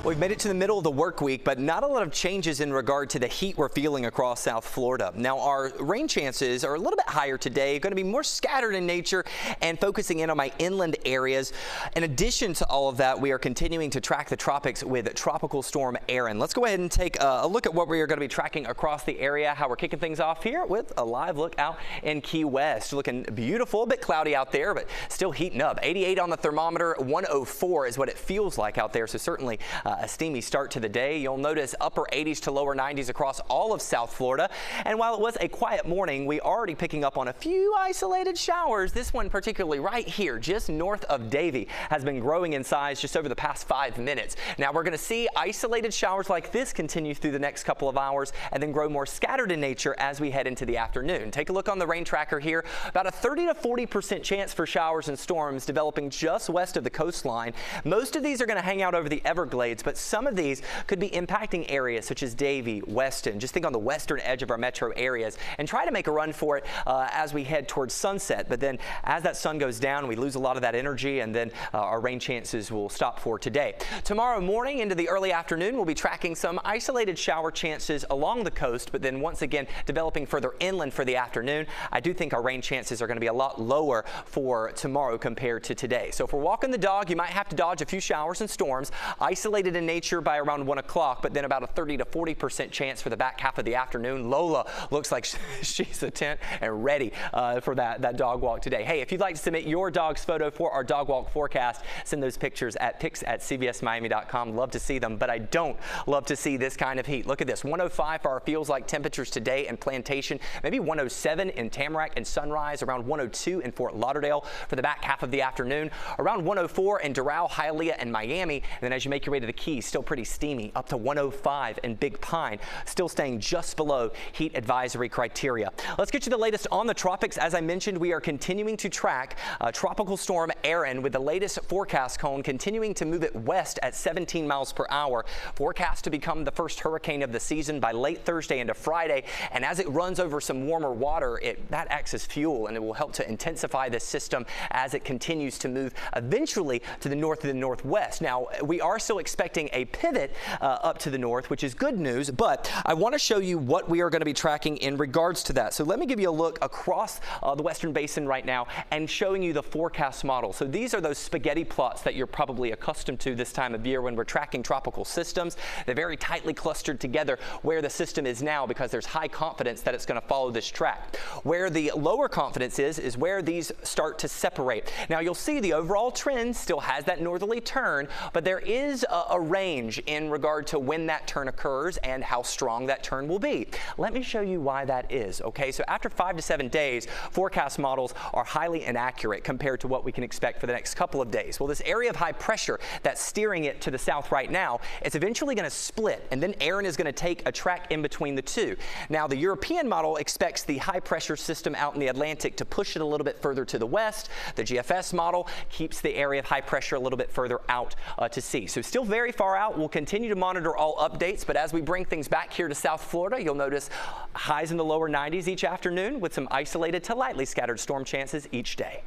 We've made it to the middle of the work week, but not a lot of changes in regard to the heat we're feeling across South Florida. Now, our rain chances are a little bit higher today, going to be more scattered in nature and focusing in on my inland areas. In addition to all of that, we are continuing to track the tropics with Tropical Storm Erin. Let's go ahead and take a look at what we are going to be tracking across the area, how we're kicking things off here with a live look out in Key West. Looking beautiful, a bit cloudy out there, but still heating up. 88 on the thermometer, 104 is what it feels like out there, so certainly a steamy start to the day. You'll notice upper 80s to lower 90s across all of South Florida. And while it was a quiet morning, we are already picking up on a few isolated showers. This one particularly right here, just north of Davie, has been growing in size just over the past 5 minutes. Now we're going to see isolated showers like this continue through the next couple of hours and then grow more scattered in nature as we head into the afternoon. Take a look on the rain tracker here. About a 30 to 40% chance for showers and storms developing just west of the coastline. Most of these are going to hang out over the Everglades, but some of these could be impacting areas such as Davie, Weston. Just think on the western edge of our metro areas and try to make a run for it as we head towards sunset. But then as that sun goes down, we lose a lot of that energy, and then our rain chances will stop for today. Tomorrow morning into the early afternoon, we'll be tracking some isolated shower chances along the coast, but then once again developing further inland for the afternoon. I do think our rain chances are going to be a lot lower for tomorrow compared to today. So if we're walking the dog, you might have to dodge a few showers and storms, isolated in nature by around 1 o'clock, but then about a 30 to 40% chance for the back half of the afternoon. Lola looks like she's a tent and ready for that dog walk today. Hey, if you'd like to submit your dog's photo for our dog walk forecast, send those pictures at pics@cbsmiami.com. Love to see them, but I don't love to see this kind of heat. Look at this, 105 for our feels like temperatures today in Plantation, maybe 107 in Tamarack and Sunrise, around 102 in Fort Lauderdale for the back half of the afternoon, around 104 in Doral, Hialeah, and Miami. And then as you make your way to the Keys, still pretty steamy, up to 105 in Big Pine, still staying just below heat advisory criteria. Let's get you the latest on the tropics. As I mentioned, we are continuing to track Tropical Storm Erin with the latest forecast cone continuing to move it west at 17 miles per hour. Forecast to become the first hurricane of the season by late Thursday into Friday. And as it runs over some warmer water, that acts as fuel, and it will help to intensify this system as it continues to move eventually to the north and the northwest. Now, we are still expecting a pivot up to the north, which is good news, but I want to show you what we are going to be tracking in regards to that. So let me give you a look across the Western Basin right now and showing you the forecast model. So these are those spaghetti plots that you're probably accustomed to this time of year when we're tracking tropical systems. They're very tightly clustered together where the system is now because there's high confidence that it's going to follow this track. Where the lower confidence is where these start to separate. Now you'll see the overall trend still has that northerly turn, but there is a range in regard to when that turn occurs and how strong that turn will be. Let me show you why that is. Okay, so after 5 to 7 days, forecast models are highly inaccurate compared to what we can expect for the next couple of days. Well, this area of high pressure that's steering it to the south right now, it's eventually going to split, and then Erin is going to take a track in between the two. Now, the European model expects the high pressure system out in the Atlantic to push it a little bit further to the west. The GFS model keeps the area of high pressure a little bit further out to sea. So still very far out. We'll continue to monitor all updates, but as we bring things back here to South Florida, you'll notice highs in the lower 90s each afternoon with some isolated to lightly scattered storm chances each day.